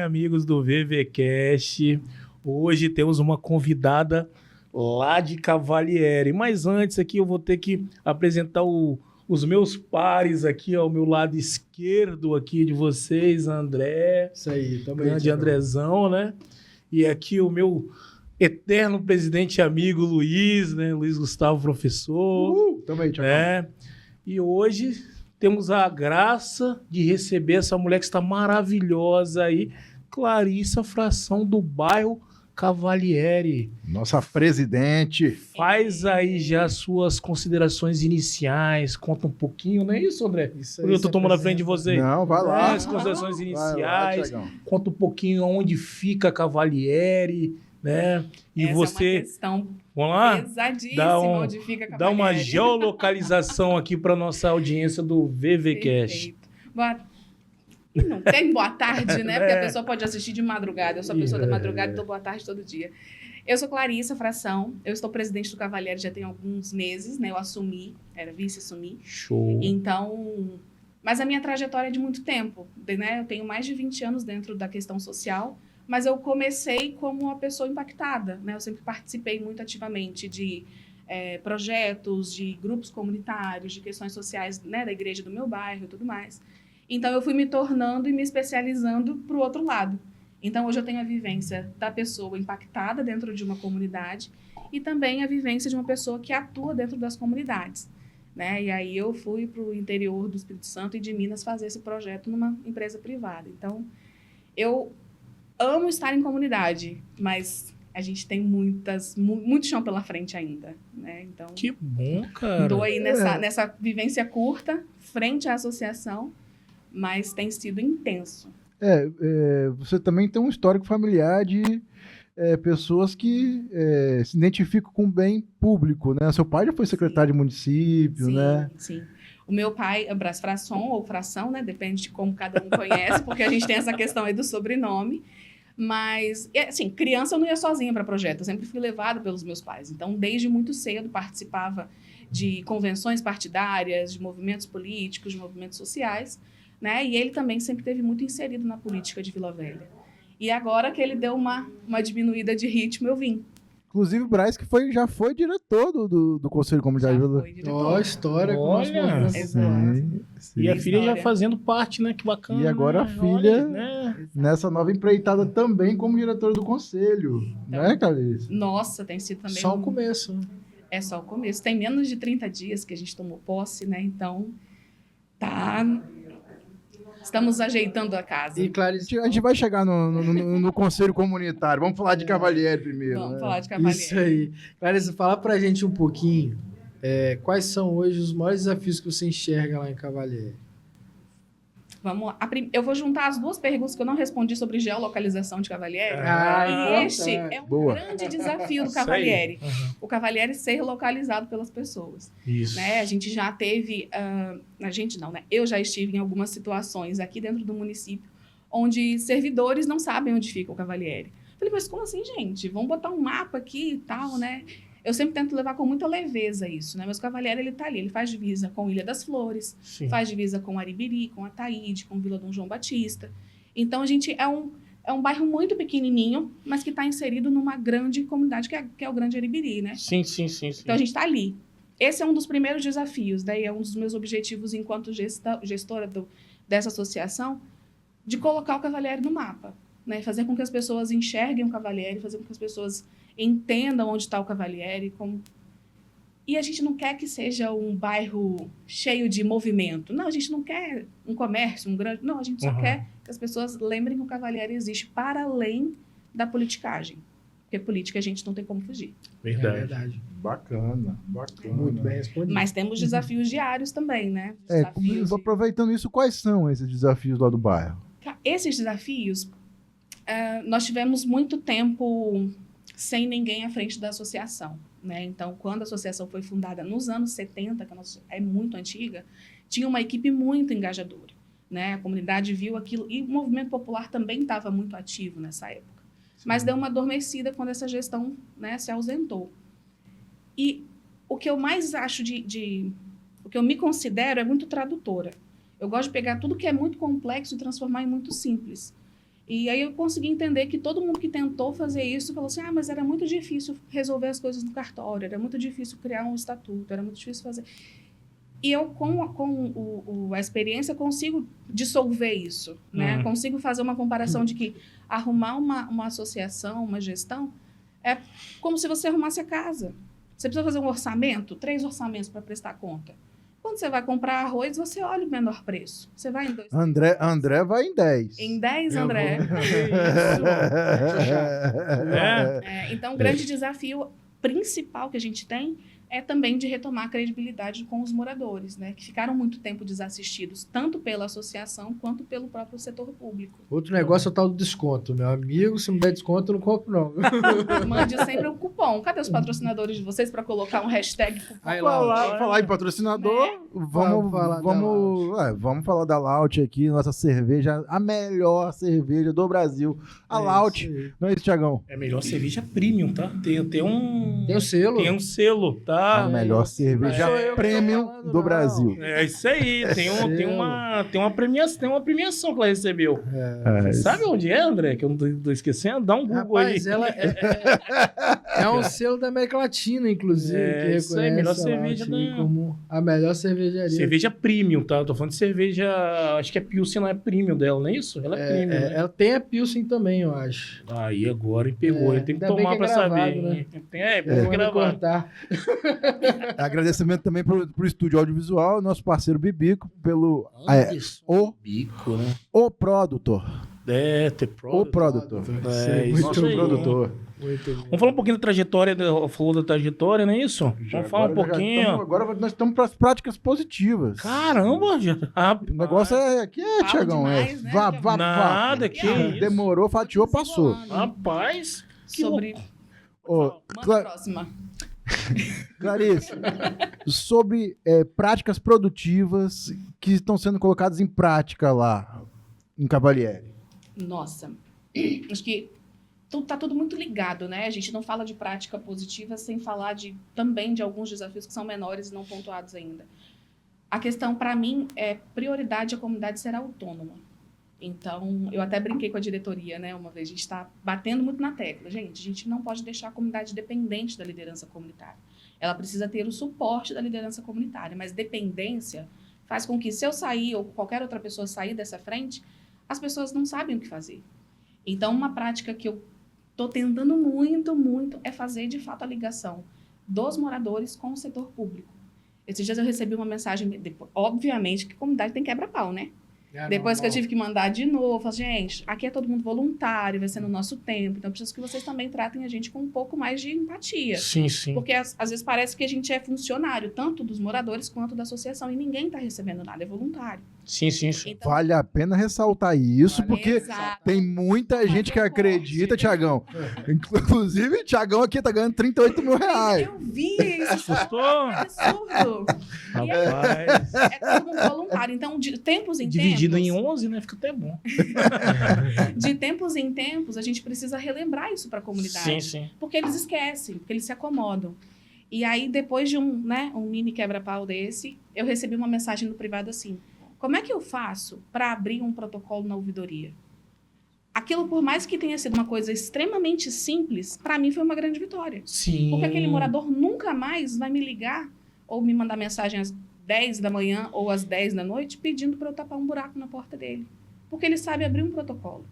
amigos do VVCast. Hoje temos uma convidada lá de Cavalieri. Mas antes aqui eu vou ter que apresentar os meus pares aqui ao meu lado esquerdo aqui de vocês, André. Isso aí, também. Grande Andrezão, né? E aqui o meu eterno presidente e amigo Luiz, né? Luiz Gustavo, professor. Também, Thiago. Né? E hoje temos a graça de receber essa mulher que está maravilhosa aí, Clarissa Fração, do bairro Cavalieri. Nossa presidente. Faz aí já as suas considerações iniciais, conta um pouquinho, não é isso, André? Isso aí, Eu tô tomando a frente de você. Não, vai lá. As considerações iniciais, Tiagão. conta um pouquinho onde fica Cavalieri, né? E essa você... é uma questão Vamos lá? pesadíssima, onde fica Dá uma Cavalieri. geolocalização aqui para nossa audiência do VVCast. Perfeito. Não tem boa tarde, né? Porque a pessoa pode assistir de madrugada. Eu sou a pessoa da madrugada, então boa tarde todo dia. Eu sou Clarissa Fração, eu estou presidente do Cavalieri já tem alguns meses, né? Eu assumi, era vice-assumi. Show. Então, mas a minha trajetória é de muito tempo, né? Eu tenho mais de 20 anos dentro da questão social, mas eu comecei como uma pessoa impactada, né? Eu sempre participei muito ativamente de projetos, de grupos comunitários, de questões sociais, né? Da igreja do meu bairro e tudo mais. Então, eu fui me tornando e me especializando para o outro lado. Então, hoje eu tenho a vivência da pessoa impactada dentro de uma comunidade e também a vivência de uma pessoa que atua dentro das comunidades, né? E aí eu fui para o interior do Espírito Santo e de Minas fazer esse projeto numa empresa privada. Então, eu amo estar em comunidade, mas a gente tem muito chão pela frente ainda, né? Então, Que bom, cara. estou aí nessa vivência curta, frente à associação, mas tem sido intenso. Você também tem um histórico familiar de pessoas que se identificam com o bem público, né? Seu pai já foi secretário de município, Sim, né? Sim. O meu pai é Brás Frasson ou Fração, né? Depende de como cada um conhece, porque a gente tem essa questão aí do sobrenome. Mas, assim, criança eu não ia sozinha para projeto, eu sempre fui levada pelos meus pais. Então, desde muito cedo, participava de convenções partidárias, de movimentos políticos, de movimentos sociais, né? E ele também sempre esteve muito inserido na política de Vila Velha. E agora que ele deu uma diminuída de ritmo, eu vim. Inclusive o Braz, que já foi diretor do Conselho Comunitário. Já foi diretor. Ó, história com o nosso Olha. movimento. Exato. E a filha já História. fazendo parte, né? Que bacana. E agora a né? filha- Olha, né? Nessa nova empreitada também como diretora do Conselho, né, Clarissa? Nossa, tem sido também Só o começo, né? É só o começo. Tem menos de 30 dias que a gente tomou posse, né? Então, estamos ajeitando a casa. E Clarice, A gente vai chegar no Conselho Comunitário. Vamos falar de Cavalieri primeiro. Vamos né? falar de Cavalieri. isso aí. Clarice, fala pra gente um pouquinho quais são hoje os maiores desafios que você enxerga lá em Cavalieri. Vamos lá. Eu vou juntar as duas perguntas que eu não respondi sobre geolocalização de Cavalieri. Ah, E este é um Boa. grande desafio do Isso aí. Cavalieri. Uhum. O Cavalieri ser localizado pelas pessoas. Isso. Né? A gente já teve... a gente não, né? Eu já estive em algumas situações aqui dentro do município onde servidores não sabem onde fica o Cavalieri. Falei, mas como assim, gente? Vamos botar um mapa aqui e tal, né? Eu sempre tento levar com muita leveza isso, né? Mas o Cavalieri, ele tá ali. Ele faz divisa com Ilha das Flores, Sim. faz divisa com Aribiri, com Ataíde, com Vila Dom João Batista. Então, a gente é um bairro muito pequenininho, mas que está inserido numa grande comunidade, que é o Grande Aribiri, né? Sim. Então, a gente está ali. Esse é um dos primeiros desafios, daí é um dos meus objetivos enquanto gestora dessa associação, de colocar o Cavalieri no mapa, né? Fazer com que as pessoas enxerguem o Cavalieri, fazer com que as pessoas entendam onde está o Cavalieri. E a gente não quer que seja um bairro cheio de movimento. Não, a gente não quer um comércio, um grande... Não, a gente só quer que as pessoas lembrem que o Cavalieri existe para além da politicagem. Porque política a gente não tem como fugir. É Verdade. verdade. Bacana. Muito bem respondido. Mas temos desafios diários também, né? Aproveitando isso, quais são esses desafios lá do bairro? Esses desafios, nós tivemos muito tempo sem ninguém à frente da associação, né? Então, quando a associação foi fundada nos anos 70, que é muito antiga, tinha uma equipe muito engajadora, né? A comunidade viu aquilo, e o movimento popular também estava muito ativo nessa época. Sim. Mas deu uma adormecida quando essa gestão, né, se ausentou. E o que eu mais acho o que eu me considero é muito tradutora. Eu gosto de pegar tudo que é muito complexo e transformar em muito simples. E aí eu consegui entender que todo mundo que tentou fazer isso falou assim, mas era muito difícil resolver as coisas no cartório, era muito difícil criar um estatuto, era muito difícil fazer... E eu, com a experiência, consigo dissolver isso, né? Consigo fazer uma comparação de que arrumar uma associação, uma gestão, é como se você arrumasse a casa. Você precisa fazer um orçamento, 3 orçamentos para prestar conta. Quando você vai comprar arroz, você olha o menor preço. Você vai em 2. André vai em 10. Em 10, André. Então, o grande desafio principal que a gente tem é também de retomar a credibilidade com os moradores, né? Que ficaram muito tempo desassistidos, tanto pela associação quanto pelo próprio setor público. Outro negócio é o tal do desconto. Meu amigo, se não der desconto, eu não compro, não. Mande sempre o cupom. Cadê os patrocinadores de vocês para colocar um hashtag cupom? Aí, Falar em patrocinador, vamos falar da Laut aqui, nossa cerveja, a melhor cerveja do Brasil. A Laut, não é isso, Thiagão? É a melhor cerveja premium, tá? Tem um selo? Tem um selo, tá? A melhor cerveja premium do Brasil. É isso aí. Tem uma premiação que ela recebeu. Sabe onde é, André? Que eu não tô esquecendo? Dá um Google aí. Ela é um selo da América Latina, inclusive. Que isso aí, melhor cerveja como a melhor cervejaria. Cerveja premium, tá? Eu tô falando de cerveja. Acho que a Pilsen não é premium dela, não é isso? Ela é premium. Né? Ela tem a Pilsen também, eu acho. Aí agora pegou. Eu tenho que tomar pra saber. Né? Vou gravar. Agradecimento também pro Estúdio Audiovisual, nosso parceiro Bibico, pelo Bico, né? O Produtor. O Produtor. Muito produtor. Vamos falar um pouquinho da trajetória, falou da trajetória, não é isso? Vamos falar um pouquinho. Agora nós estamos para as práticas positivas. Caramba! O negócio é Thiagão. Demais, né? Nada, que isso? Demorou, fatiou, passou. Rapaz! Sobre... próxima. Clarice, sobre práticas produtivas que estão sendo colocadas em prática lá em Cavalieri. Nossa, acho que tá tudo muito ligado, né? A gente não fala de prática positiva sem falar também de alguns desafios que são menores e não pontuados ainda. A questão, para mim, é prioridade a comunidade ser autônoma. Então, eu até brinquei com a diretoria, né? Uma vez, a gente está batendo muito na tecla. Gente, a gente não pode deixar a comunidade dependente da liderança comunitária. Ela precisa ter o suporte da liderança comunitária, mas dependência faz com que, se eu sair ou qualquer outra pessoa sair dessa frente, as pessoas não sabem o que fazer. Então, uma prática que eu estou tentando muito é fazer, de fato, a ligação dos moradores com o setor público. Esses dias eu recebi uma mensagem, obviamente que a comunidade tem quebra-pau, né? Depois que eu tive que mandar de novo, falei, gente, aqui é todo mundo voluntário, vai ser no nosso tempo, então eu preciso que vocês também tratem a gente com um pouco mais de empatia. Sim, sim. Porque às vezes parece que a gente é funcionário, tanto dos moradores quanto da associação, e ninguém está recebendo nada, é voluntário. Sim. Então, vale a pena ressaltar isso, porque tem muita gente que acredita, Thiagão. Inclusive, o Thiagão aqui tá ganhando 38 mil reais. Eu vi isso. Assustou? Absurdo. Rapaz. É como um voluntário. Então, de tempos em Dividido tempos... em 11, né? Fica até bom. De tempos em tempos, a gente precisa relembrar isso para a comunidade. Sim. Porque eles esquecem, porque eles se acomodam. E aí, depois de um mini quebra-pau desse, eu recebi uma mensagem no privado assim: como é que eu faço para abrir um protocolo na ouvidoria? Aquilo, por mais que tenha sido uma coisa extremamente simples, para mim foi uma grande vitória. Sim. Porque aquele morador nunca mais vai me ligar ou me mandar mensagem às 10 da manhã ou às 10 da noite pedindo para eu tapar um buraco na porta dele. Porque ele sabe abrir um protocolo.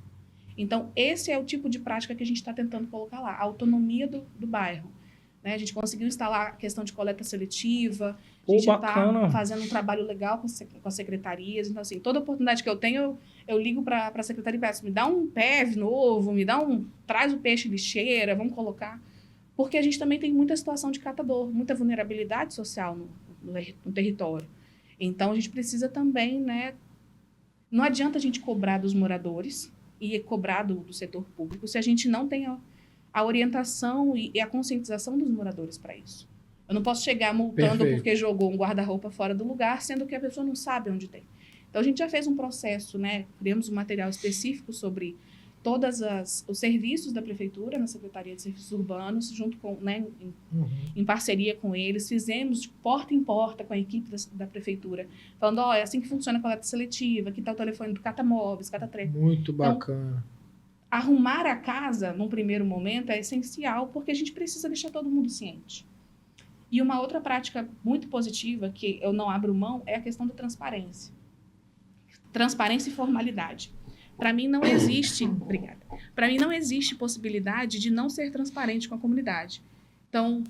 Então, esse é o tipo de prática que a gente está tentando colocar lá, a autonomia do bairro. Né? A gente conseguiu instalar a questão de coleta seletiva, a gente está fazendo um trabalho legal com as secretarias. Então, assim, toda oportunidade que eu tenho, eu ligo para a secretaria e peço, me dá um PEV novo, traz o peixe lixeira, vamos colocar. Porque a gente também tem muita situação de catador, muita vulnerabilidade social no território. Então, a gente precisa também, né? Não adianta a gente cobrar dos moradores e cobrar do setor público se a gente não tem a orientação e a conscientização dos moradores para isso. Eu não posso chegar multando porque jogou um guarda-roupa fora do lugar, sendo que a pessoa não sabe onde tem. Então, a gente já fez um processo, né? Criamos um material específico sobre todos os serviços da prefeitura, na Secretaria de Serviços Urbanos, junto com, né, em parceria com eles, fizemos de porta em porta com a equipe da prefeitura, falando, é assim que funciona a coleta seletiva, aqui está o telefone do Catamóveis, Catatrem. Muito bacana. Então, arrumar a casa, num primeiro momento, é essencial, porque a gente precisa deixar todo mundo ciente. E uma outra prática muito positiva, que eu não abro mão, é a questão da transparência. Transparência e formalidade. Para mim não existe, obrigada. Para mim não existe possibilidade de não ser transparente com a comunidade. Então,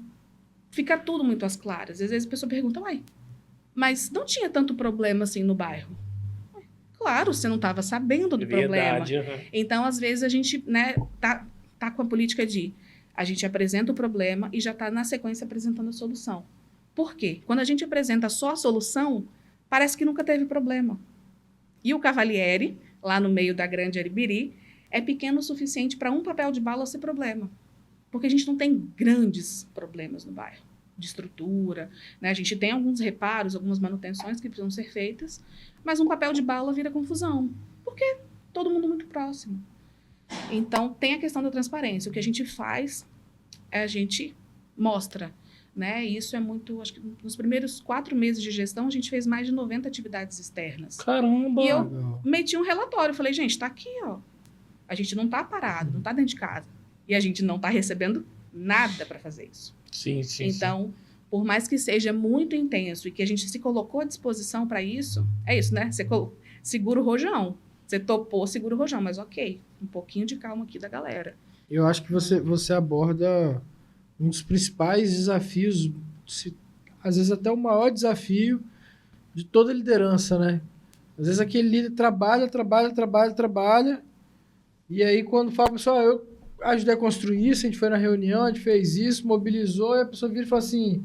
fica tudo muito às claras. Às vezes a pessoa pergunta, uai, mas não tinha tanto problema assim no bairro? Claro, você não estava sabendo do problema. Então, às vezes, a gente, né, tá com a política de a gente apresenta o problema e já está, na sequência, apresentando a solução. Por quê? Quando a gente apresenta só a solução, parece que nunca teve problema. E o Cavaliere, lá no meio da Grande Aribiri, é pequeno o suficiente para um papel de bala ser problema. Porque a gente não tem grandes problemas no bairro, de estrutura, né? A gente tem alguns reparos, algumas manutenções que precisam ser feitas, mas um papel de bala vira confusão, porque todo mundo muito próximo. Então, tem a questão da transparência. O que a gente faz é a gente mostra, né? Isso é muito... Acho que nos primeiros 4 meses de gestão, a gente fez mais de 90 atividades externas. Caramba! E eu meti um relatório. Falei, gente, está aqui, ó. A gente não está parado, não está dentro de casa. E a gente não está recebendo nada para fazer isso. Sim. Então, por mais que seja muito intenso e que a gente se colocou à disposição para isso, é isso, né? Você segura o rojão. Você topou, segura o rojão, mas ok, um pouquinho de calma aqui da galera. Eu acho que você aborda um dos principais desafios, às vezes até o maior desafio de toda liderança, né? Às vezes aquele líder trabalha, e aí quando fala, pessoal, eu ajudei a construir isso, a gente foi na reunião, a gente fez isso, mobilizou, e a pessoa vira e fala assim,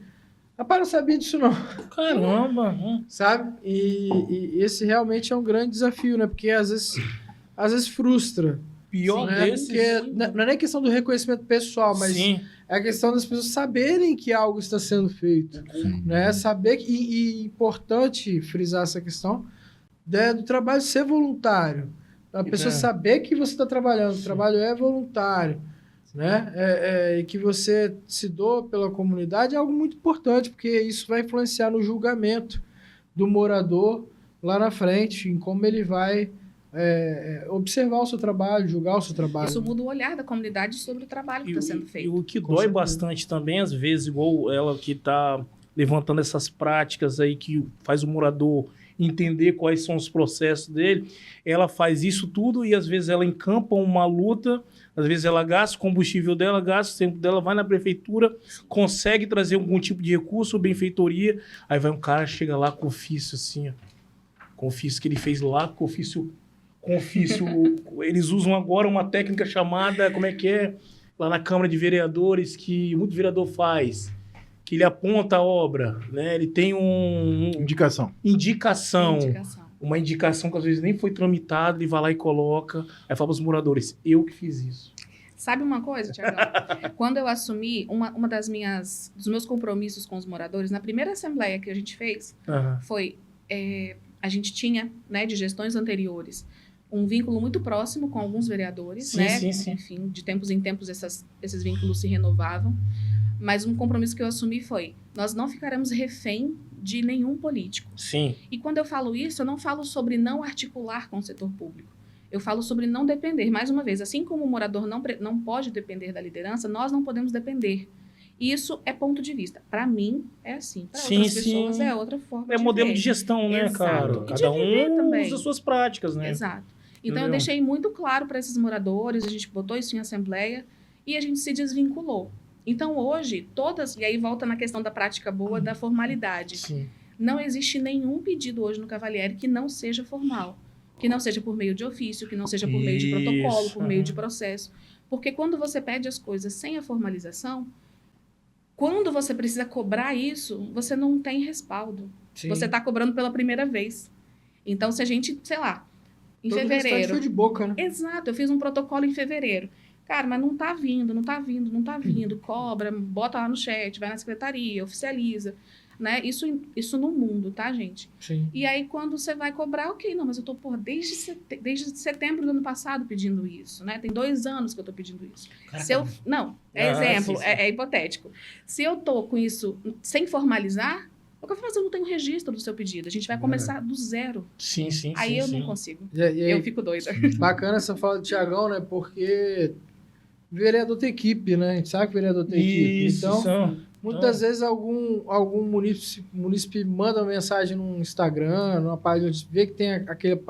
rapaz, não sabia disso não. Caramba! Sabe? E esse realmente é um grande desafio, né? Porque às vezes frustra. Pior né? desses... Porque não é nem questão do reconhecimento pessoal, mas Sim. é a questão das pessoas saberem que algo está sendo feito. Né? Saber que, e importante frisar essa questão do trabalho ser voluntário. A pessoa saber que você está trabalhando, o trabalho é voluntário. Né? E que você se doa pela comunidade é algo muito importante, porque isso vai influenciar no julgamento do morador lá na frente, em como ele vai observar o seu trabalho, julgar o seu trabalho. Isso muda o olhar da comunidade sobre o trabalho que está sendo feito. E o que dói bastante também, às vezes, igual ela que está levantando essas práticas aí que faz o morador entender quais são os processos dele, ela faz isso tudo e às vezes ela encampa uma luta, às vezes ela gasta o combustível dela, gasta o tempo dela, vai na prefeitura, consegue trazer algum tipo de recurso, benfeitoria, aí vai um cara, chega lá com ofício assim, ó, com ofício que ele fez lá, com ofício eles usam agora uma técnica chamada, como é que é, lá na Câmara de Vereadores, que muito vereador faz, que ele aponta a obra, né? Ele tem Indicação. Uma indicação que às vezes nem foi tramitada, ele vai lá e coloca, aí fala para os moradores, eu que fiz isso. Sabe uma coisa, Tiagão? Quando eu assumi, uma dos meus compromissos com os moradores, na primeira assembleia que a gente fez, foi, a gente tinha, né, de gestões anteriores, um vínculo muito próximo com alguns vereadores, né? Sim. Enfim, de tempos em tempos esses vínculos se renovavam. Mas um compromisso que eu assumi foi, nós não ficaremos refém de nenhum político. Sim. E quando eu falo isso, eu não falo sobre não articular com o setor público. Eu falo sobre não depender. Mais uma vez, assim como o morador não pode depender da liderança, nós não podemos depender. Isso é ponto de vista. Para mim, é assim. Para outras pessoas, é outra forma de modelo ver. de gestão, né, Exato. cara? Cada um usa suas práticas, né? Exato. Então, eu deixei muito claro para esses moradores, a gente botou isso em assembleia e a gente se desvinculou. Então, hoje, e aí volta na questão da prática boa, da formalidade. Sim. Não existe nenhum pedido hoje no Cavaliere que não seja formal. Que não seja por meio de ofício, que não seja por meio de protocolo, por meio de processo. Porque quando você pede as coisas sem a formalização, quando você precisa cobrar isso, você não tem respaldo. Sim. Você está cobrando pela primeira vez. Então, se a gente, sei lá, em fevereiro... Foi de boca, né? Exato, eu fiz um protocolo em fevereiro. Cara, mas não tá vindo. Cobra, bota lá no chat, vai na secretaria, oficializa, né? Isso no mundo, tá, gente? Sim. E aí, quando você vai cobrar, ok, não, mas eu tô, desde setembro do ano passado pedindo isso, né? Tem 2 anos que eu tô pedindo isso. Exemplo, sim. É hipotético. Se eu tô com isso sem formalizar, Eu falo, mas eu não tenho registro do seu pedido. A gente vai começar do zero. Sim. Aí eu não consigo. E aí, Eu fico doida. Bacana essa fala do Thiagão, né? Porque vereador tem equipe, né? A gente sabe que vereador tem equipe. Então, muitas vezes algum munícipe manda uma mensagem no Instagram, numa página, vê que tem aquele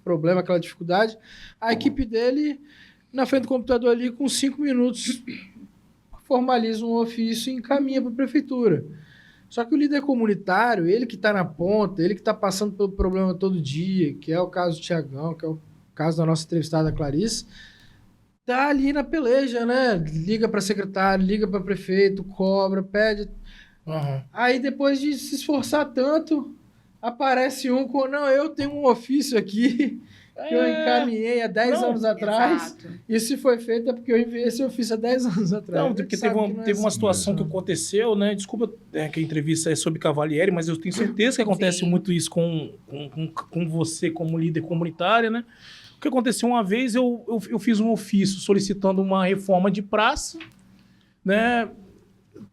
problema, aquela dificuldade. A equipe dele, na frente do computador ali, com 5 minutos, formaliza um ofício e encaminha para a prefeitura. Só que o líder comunitário, ele que está na ponta, ele que está passando pelo problema todo dia, que é o caso do Thiagão, que é o caso da nossa entrevistada Clarice, tá ali na peleja, né? Liga para secretário, liga para prefeito, cobra, pede. Aí depois de se esforçar tanto, aparece um com, não, eu tenho um ofício aqui que eu encaminhei há 10 anos atrás. Exato. E se foi feito é porque eu enviei esse ofício há 10 anos atrás. Não, porque teve uma situação que aconteceu, né? Desculpa que a entrevista é sobre Cavalieri, mas eu tenho certeza que acontece muito isso com você como líder comunitária, né? O que aconteceu uma vez, eu fiz um ofício solicitando uma reforma de praça, né?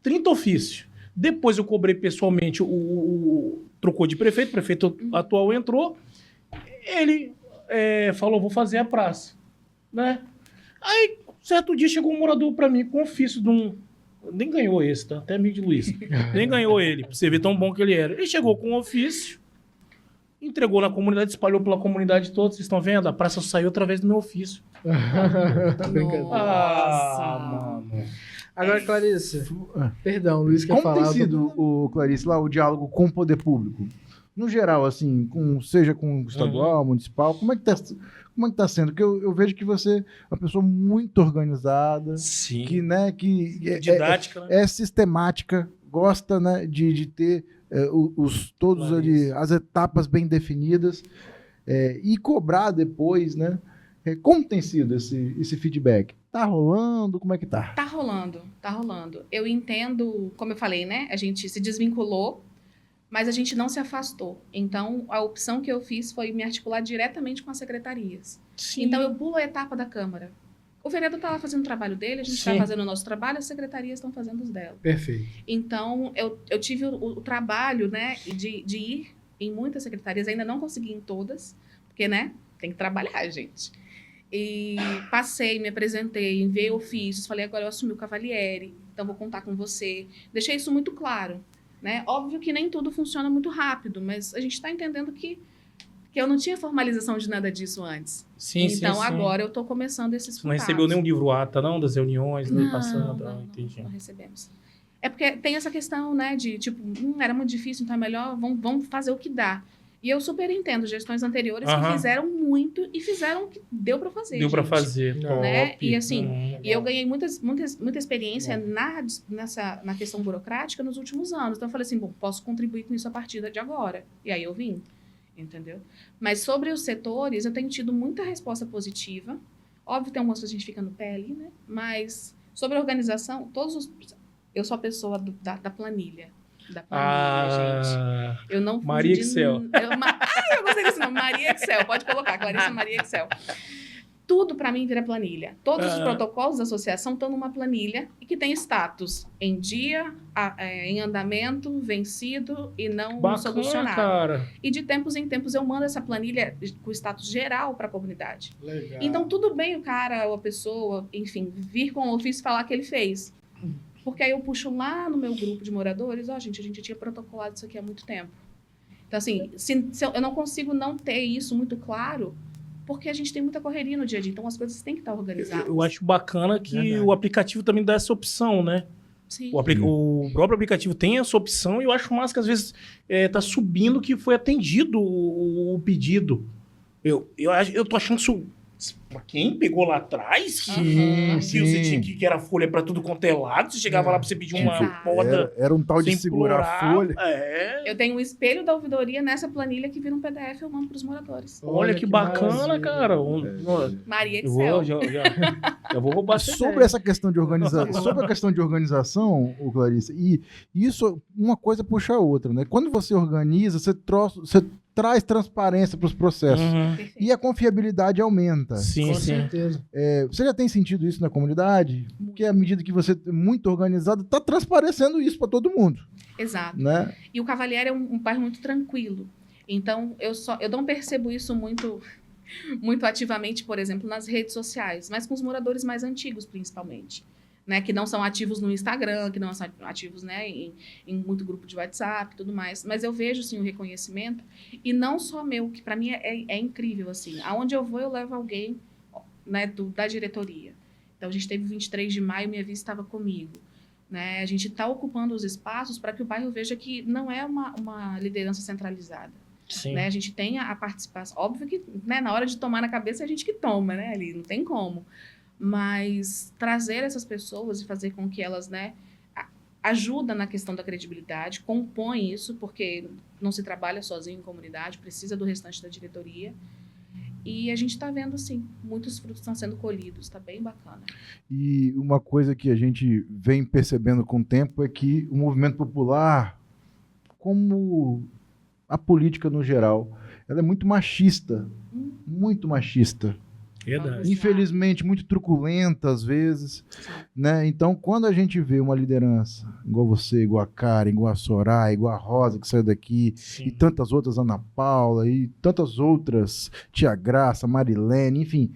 30 ofícios. Depois eu cobrei pessoalmente, trocou de prefeito, o prefeito atual entrou, ele falou, vou fazer a praça, né? Aí, certo dia, chegou um morador para mim com ofício de um... Nem ganhou esse, tá? Até amigo de Luiz. Nem ganhou ele, pra você ver tão bom que ele era. Ele chegou com um ofício, entregou na comunidade, espalhou pela comunidade toda. Vocês estão vendo? A praça saiu através do meu ofício. Nossa. Agora, Clarice, perdão, Luiz quer Como falar. tem sido, Clarice, lá o diálogo com o poder público? No geral, assim, seja com o estadual, municipal, como é que tá sendo? Porque eu vejo que você é uma pessoa muito organizada, Sim. que Didática, né? é sistemática, gosta, né, de ter todos ali, as etapas bem definidas e cobrar depois, né? Como tem sido esse feedback? Tá rolando? Como é que tá? Tá rolando. Eu entendo, como eu falei, né? A gente se desvinculou, mas a gente não se afastou. Então, a opção que eu fiz foi me articular diretamente com as secretarias. Sim. Então, eu pulo a etapa da Câmara. O vereador está lá fazendo o trabalho dele, a gente está fazendo o nosso trabalho, as secretarias estão fazendo os dela. Perfeito. Então, eu tive o trabalho, né, de ir em muitas secretarias, ainda não consegui em todas, porque, né, tem que trabalhar, gente. E passei, me apresentei, enviei ofícios, falei, agora eu assumi o Cavalieri, então vou contar com você. Deixei isso muito claro, né? Óbvio que nem tudo funciona muito rápido, mas a gente está entendendo que eu não tinha formalização de nada disso antes. Então, agora eu estou começando esses contatos. Não recebeu nenhum livro-ata, não? Das reuniões, não, passando? Entendi. Não recebemos. É porque tem essa questão, né, de tipo, era muito difícil, então é melhor, vamos fazer o que dá. E eu super entendo gestões anteriores que fizeram muito e fizeram o que deu para fazer. Deu para fazer, né? E assim, e eu ganhei muita experiência na questão burocrática nos últimos anos. Então eu falei assim, bom, posso contribuir com isso a partir de agora. E aí eu vim, entendeu? Mas sobre os setores, eu tenho tido muita resposta positiva. Óbvio, tem algumas coisas que a gente fica no pé ali, né? Mas sobre a organização, eu sou a pessoa da planilha. Gente. Eu não Maria Excel. Eu gostei desse nome, Maria Excel. Pode colocar, Clarice Maria Excel. Tudo para mim vira planilha. Todos os protocolos da associação estão numa planilha e que tem status em dia, em andamento, vencido e não solucionado. Cara. E de tempos em tempos eu mando essa planilha com status geral para a comunidade. Legal. Então tudo bem o cara ou a pessoa, enfim, vir com o ofício e falar que ele fez. Porque aí eu puxo lá no meu grupo de moradores, a gente tinha protocolado isso aqui há muito tempo. Então, assim, eu não consigo não ter isso muito claro, porque a gente tem muita correria no dia a dia, então as coisas têm que estar organizadas. Eu acho bacana que o aplicativo também dá essa opção, né? Sim. O próprio aplicativo tem essa opção e eu acho massa que às vezes tá subindo que foi atendido o pedido. Eu tô achando isso... Pra quem pegou lá atrás, você tinha que era folha pra tudo quanto é lado, você chegava lá pra você pedir uma poda. Era um tal de segurar a folha. Eu tenho um espelho da ouvidoria nessa planilha que vira um PDF, eu mando pros moradores. Olha que bacana, cara. Maria Excel. Eu vou roubar sobre essa questão de organização. Sobre a questão de organização, Clarice, e isso, uma coisa puxa a outra, né? Quando você organiza, você traz transparência para os processos. Uhum. Perfeito. E a confiabilidade aumenta. Sim, Com sim. certeza. Você já tem sentido isso na comunidade? Porque à medida que você é muito organizado, está transparecendo isso para todo mundo, Exato. né? E o Cavalieri é um bairro muito tranquilo. Então, eu não percebo isso muito ativamente, por exemplo, nas redes sociais, mas com os moradores mais antigos, principalmente. Né, que não são ativos no Instagram, que não são ativos, né, em muito grupo de WhatsApp e tudo mais. Mas eu vejo, sim, o reconhecimento. E não só meu, que para mim é incrível, assim. Aonde eu vou, eu levo alguém, né, da diretoria. Então, a gente teve 23 de maio, minha vice estava comigo. Né? A gente está ocupando os espaços para que o bairro veja que não é uma liderança centralizada. Sim. Né? A gente tem a participação. Óbvio que, né, na hora de tomar na cabeça é a gente que toma, né, ali, não tem como. Mas trazer essas pessoas e fazer com que elas, né, ajuda na questão da credibilidade, compõe isso, porque não se trabalha sozinho em comunidade, precisa do restante da diretoria. E a gente está vendo, sim, muitos frutos estão sendo colhidos, está bem bacana. E uma coisa que a gente vem percebendo com o tempo é que o movimento popular, como a política no geral, ela é muito machista. Muito machista. Verdade. Infelizmente, muito truculenta às vezes, né? Então, quando a gente vê uma liderança igual você, igual a Karen, igual a Soraya, igual a Rosa, que saiu daqui, Sim. e tantas outras, Ana Paula, e tantas outras, Tia Graça, Marilene, enfim,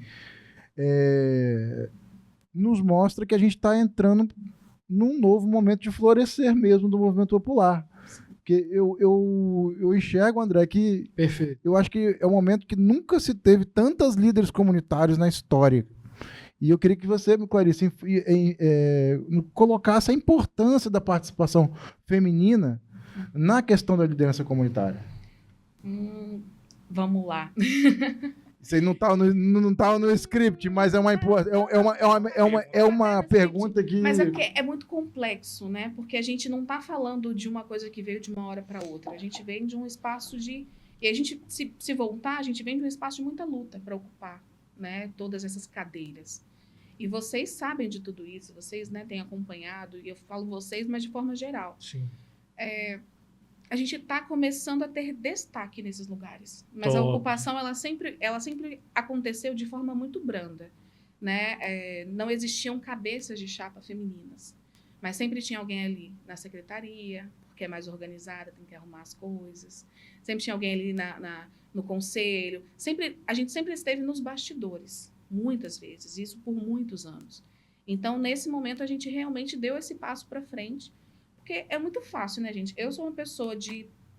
nos mostra que a gente está entrando num novo momento de florescer mesmo do movimento popular. Porque eu enxergo, André, que Perfeito. eu acho que é um momento que nunca se teve tantas líderes comunitários na história. E eu queria que você, Clarice, colocasse a importância da participação feminina na questão da liderança comunitária. Vamos lá. Isso aí não estava no script, mas é uma pergunta que... Mas é porque é muito complexo, né? Porque a gente não está falando de uma coisa que veio de uma hora para outra. A gente vem de um espaço de... E a gente, se voltar, a gente vem de um espaço de muita luta para ocupar, né, todas essas cadeiras. E vocês sabem de tudo isso, vocês, né, têm acompanhado, e eu falo vocês, mas de forma geral. Sim. A gente está começando a ter destaque nesses lugares. Mas a ocupação, ela sempre aconteceu de forma muito branda. Né? Não existiam cabeças de chapa femininas. Mas sempre tinha alguém ali na secretaria, porque é mais organizada, tem que arrumar as coisas. Sempre tinha alguém ali no conselho. A gente sempre esteve nos bastidores, muitas vezes. Isso por muitos anos. Então, nesse momento, a gente realmente deu esse passo para frente. Porque é muito fácil, né, gente? Eu sou uma pessoa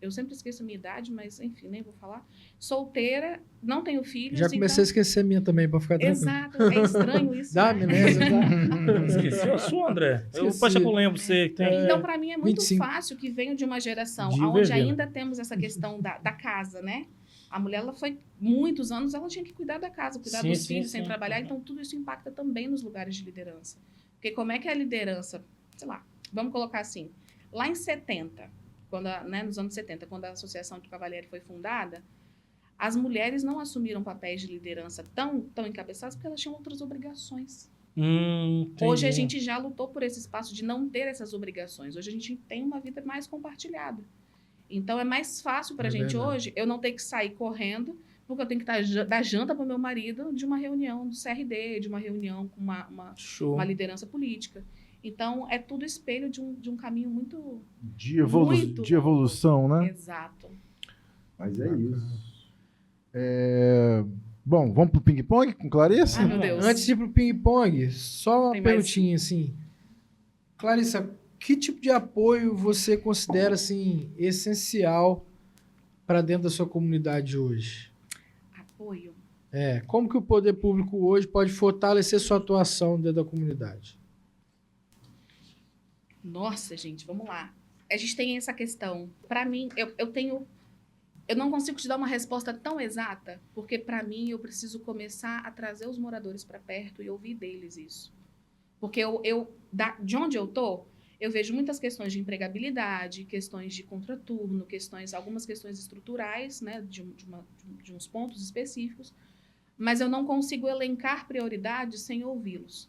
eu sempre esqueço a minha idade, mas, enfim, nem vou falar. Solteira, não tenho filhos. Já comecei a esquecer a minha também, para ficar tranquilo. Exato, é estranho isso. Dá, né? beleza, dá. Esqueceu a sua, André. Eu Esqueci. posso que eu lembro você que tem. Então, para mim, é muito 25. fácil que venho de uma geração De onde verdade. ainda temos essa questão da casa, né? A mulher, ela foi muitos anos, ela tinha que cuidar da casa, cuidar Sim, dos sim, filhos, sem sim. trabalhar. Então, tudo isso impacta também nos lugares de liderança. Porque como é que a liderança, sei lá, vamos colocar assim, lá em 70, nos anos 70, quando a Associação de Cavalieri foi fundada, as mulheres não assumiram papéis de liderança tão encabeçados porque elas tinham outras obrigações. Entendi. Hoje a gente já lutou por esse espaço de não ter essas obrigações. Hoje a gente tem uma vida mais compartilhada. Então é mais fácil para a gente verdade. hoje eu não ter que sair correndo, porque eu tenho que dar janta para o meu marido de uma reunião do CRD, de uma reunião com Show. uma liderança política. Então é tudo espelho de um caminho muito... De Muito evolução, né? Exato. Mas é isso. Bom, vamos pro ping-pong com Clarice? Ai, meu Deus. Antes de ir pro ping-pong, só uma Tem mais? perguntinha, assim. Clarissa, que tipo de apoio você considera, assim, essencial para dentro da sua comunidade hoje? Apoio. Como que o poder público hoje pode fortalecer sua atuação dentro da comunidade? Nossa, gente, vamos lá. A gente tem essa questão. Para mim, eu não consigo te dar uma resposta tão exata, porque para mim eu preciso começar a trazer os moradores para perto e ouvir deles isso. Porque de onde eu tô, eu vejo muitas questões de empregabilidade, questões de contraturno, algumas questões estruturais, né, de uns pontos específicos, mas eu não consigo elencar prioridades sem ouvi-los.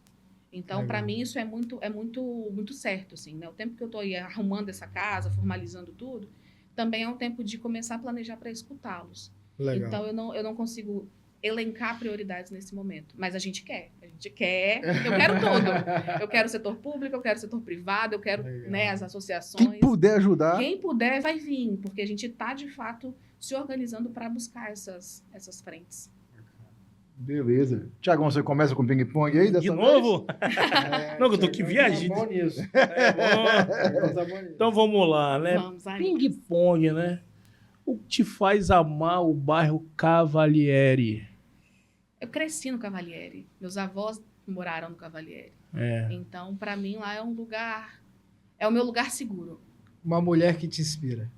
Então, para mim, isso é muito certo, assim, né? O tempo que eu estou aí arrumando essa casa, formalizando tudo, também é um tempo de começar a planejar para escutá-los. Legal. Então, eu não consigo elencar prioridades nesse momento. Mas a gente quer. Eu quero tudo. Eu quero o setor público, eu quero o setor privado, eu quero, Legal. né, as associações. Quem puder ajudar. Quem puder vai vir, porque a gente está, de fato, se organizando para buscar essas frentes. Beleza. Tiagão, você começa com ping-pong aí dessa De vez? novo? É, Não, que eu tô aqui Thiagão viajando. Tá bom nisso. É bom. Thiagão tá bom nisso. Então vamos lá, né? Vamos aí. Ping-pong, né? O que te faz amar o bairro Cavalieri? Eu cresci no Cavalieri. Meus avós moraram no Cavalieri. É. Então, para mim, lá é um lugar... É o meu lugar seguro. Uma mulher que te inspira.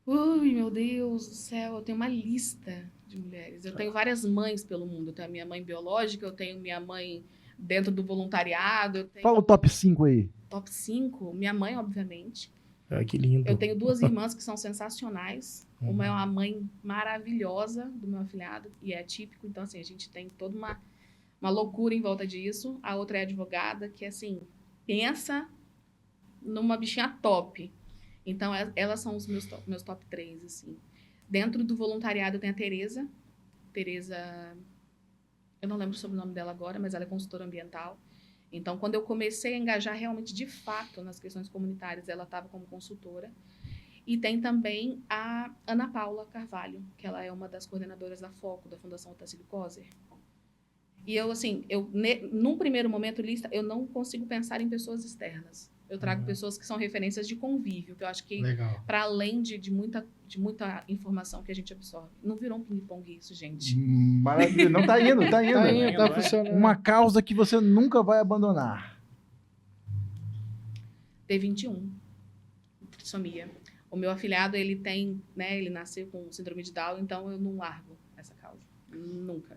Ui, meu Deus do céu, eu tenho uma lista de mulheres. Eu tenho várias mães pelo mundo. Eu tenho a minha mãe biológica, eu tenho minha mãe dentro do voluntariado, eu tenho Fala o top 5 aí. top 5, minha mãe, obviamente. Ai, que lindo. Eu tenho 2 irmãs que são sensacionais. Uma é uma mãe maravilhosa do meu afilhado e é atípico. Então, assim, a gente tem toda uma loucura em volta disso. A outra é advogada, que, assim, pensa numa bichinha top. Então, elas são os meus top 3, assim. Dentro do voluntariado, eu tenho a Tereza. Tereza, eu não lembro o sobrenome dela agora, mas ela é consultora ambiental. Então, quando eu comecei a engajar realmente, de fato, nas questões comunitárias, ela estava como consultora. E tem também a Ana Paula Carvalho, que ela é uma das coordenadoras da FOCO, da Fundação Otacílio Coser. E eu, assim, num primeiro momento, lista, eu não consigo pensar em pessoas externas. Eu trago pessoas que são referências de convívio, que eu acho que, Legal. para além de muita informação que a gente absorve. Não virou um ping-pong isso, gente. Maravilha. Não, tá indo, tá indo. Tá indo, tá Vai. funcionando. Uma causa que você nunca vai abandonar. T21, trissomia. O meu afilhado, ele tem, né, ele nasceu com síndrome de Down, então eu não largo essa causa. Nunca.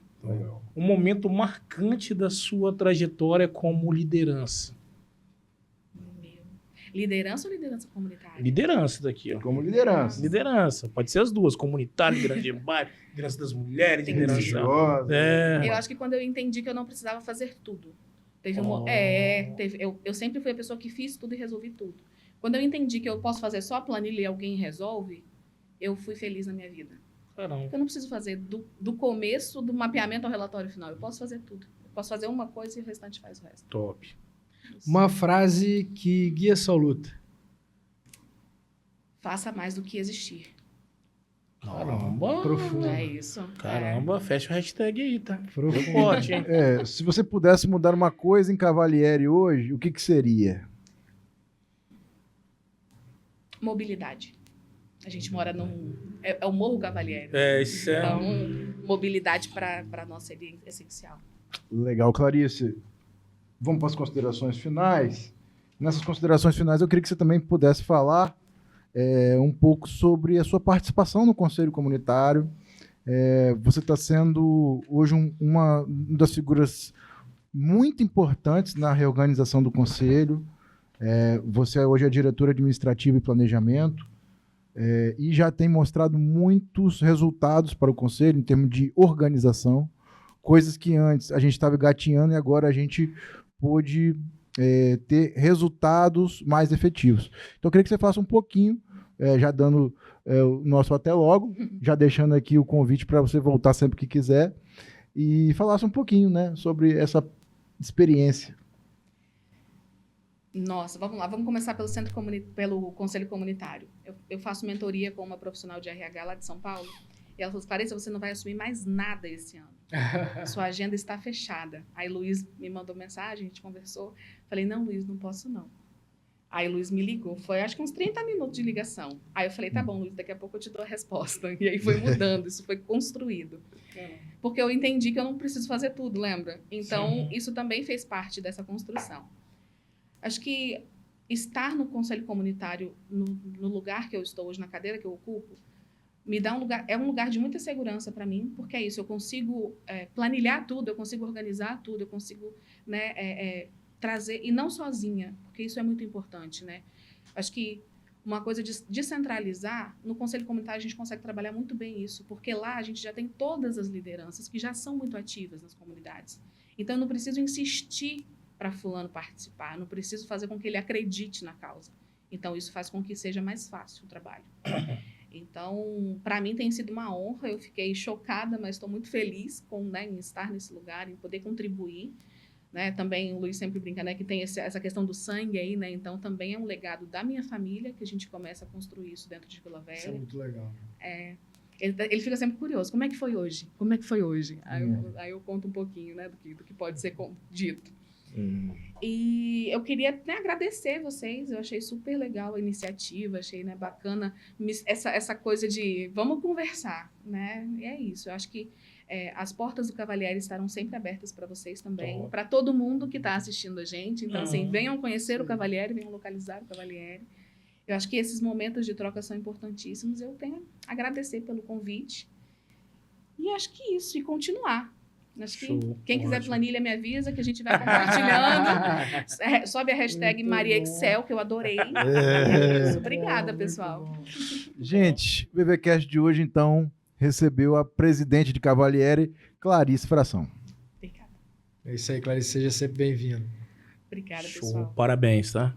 Um momento marcante da sua trajetória como liderança. Meu. Liderança ou liderança comunitária? Liderança daqui, ó. Como liderança. Liderança. Pode ser as duas. Comunitária, liderança de bairro, liderança das mulheres, Entendi. liderança... Religiosa. É. Eu acho que quando eu entendi que eu não precisava fazer tudo. Oh. Eu sempre fui a pessoa que fiz tudo e resolvi tudo. Quando eu entendi que eu posso fazer só a planilha e alguém resolve, eu fui feliz na minha vida. Caramba. Eu não preciso fazer do começo do mapeamento ao relatório final. Eu posso fazer tudo. Eu posso fazer uma coisa e o restante faz o resto. Top. Uma frase que guia sua luta. Faça mais do que existir. Caramba. Profundo. É isso. Caramba, fecha o hashtag aí, tá? Profundo. Forte, hein? Se você pudesse mudar uma coisa em Cavalieri hoje, o que seria? Mobilidade. A gente mora num... É o Morro Cavalieri. É, isso é... Então, mobilidade para nós seria essencial. Legal, Clarice. Vamos para as considerações finais. Nessas considerações finais, eu queria que você também pudesse falar um pouco sobre a sua participação no Conselho Comunitário. Você está sendo hoje uma das figuras muito importantes na reorganização do Conselho. Você hoje é diretora administrativa e planejamento e já tem mostrado muitos resultados para o Conselho em termos de organização, coisas que antes a gente estava gatinhando e agora a gente pôde ter resultados mais efetivos. Então, eu queria que você faça um pouquinho, já dando o nosso até logo, já deixando aqui o convite para você voltar sempre que quiser e falasse um pouquinho, né, sobre essa experiência. Nossa, vamos lá. Vamos começar pelo Conselho Comunitário. Eu faço mentoria com uma profissional de RH lá de São Paulo. E ela falou, Clarissa, você não vai assumir mais nada esse ano. Sua agenda está fechada. Aí Luiz me mandou mensagem, a gente conversou. Falei, não, Luiz, não posso não. Aí Luiz me ligou. Foi acho que uns 30 minutos de ligação. Aí eu falei, tá bom, Luiz, daqui a pouco eu te dou a resposta. E aí foi mudando, isso foi construído. Porque eu entendi que eu não preciso fazer tudo, lembra? Então, isso também fez parte dessa construção. Acho que estar no Conselho Comunitário, no lugar que eu estou hoje, na cadeira que eu ocupo, me dá um lugar de muita segurança para mim, porque é isso, eu consigo planilhar tudo, eu consigo organizar tudo, eu consigo, né, trazer, e não sozinha, porque isso é muito importante, né? Acho que uma coisa de descentralizar, no Conselho Comunitário a gente consegue trabalhar muito bem isso, porque lá a gente já tem todas as lideranças que já são muito ativas nas comunidades. Então, eu não preciso insistir para fulano participar, eu não preciso fazer com que ele acredite na causa. Então, isso faz com que seja mais fácil o trabalho. Então, para mim tem sido uma honra. Eu fiquei chocada, mas estou muito feliz em estar nesse lugar, em poder contribuir. Né? Também o Luiz sempre brinca, né, que tem essa questão do sangue aí, né? Então também é um legado da minha família que a gente começa a construir isso dentro de Vila Velha. Isso é muito legal. Ele fica sempre curioso. Como é que foi hoje? Como é que foi hoje? Aí eu conto um pouquinho, né, do que pode ser dito. E eu queria, né, agradecer vocês. Eu achei super legal a iniciativa, achei, né, bacana essa coisa de vamos conversar, né? E é isso. Eu acho que as portas do Cavalieri estarão sempre abertas para vocês também, para todo mundo que está assistindo a gente. Então, assim, venham conhecer o Cavalieri, venham localizar o Cavalieri. Eu acho que esses momentos de troca são importantíssimos. Eu tenho a agradecer pelo convite. E acho que isso, e continuar. Acho que quem quiser planilha me avisa que a gente vai compartilhando. Sobe a hashtag Maria Excel, que eu adorei. Obrigada, pessoal. Gente, o BBcast de hoje, então, recebeu a presidente de Cavalieri, Clarice Fração. Obrigada. É isso aí, Clarice. Seja sempre bem-vindo. Obrigada, pessoal. Parabéns, tá?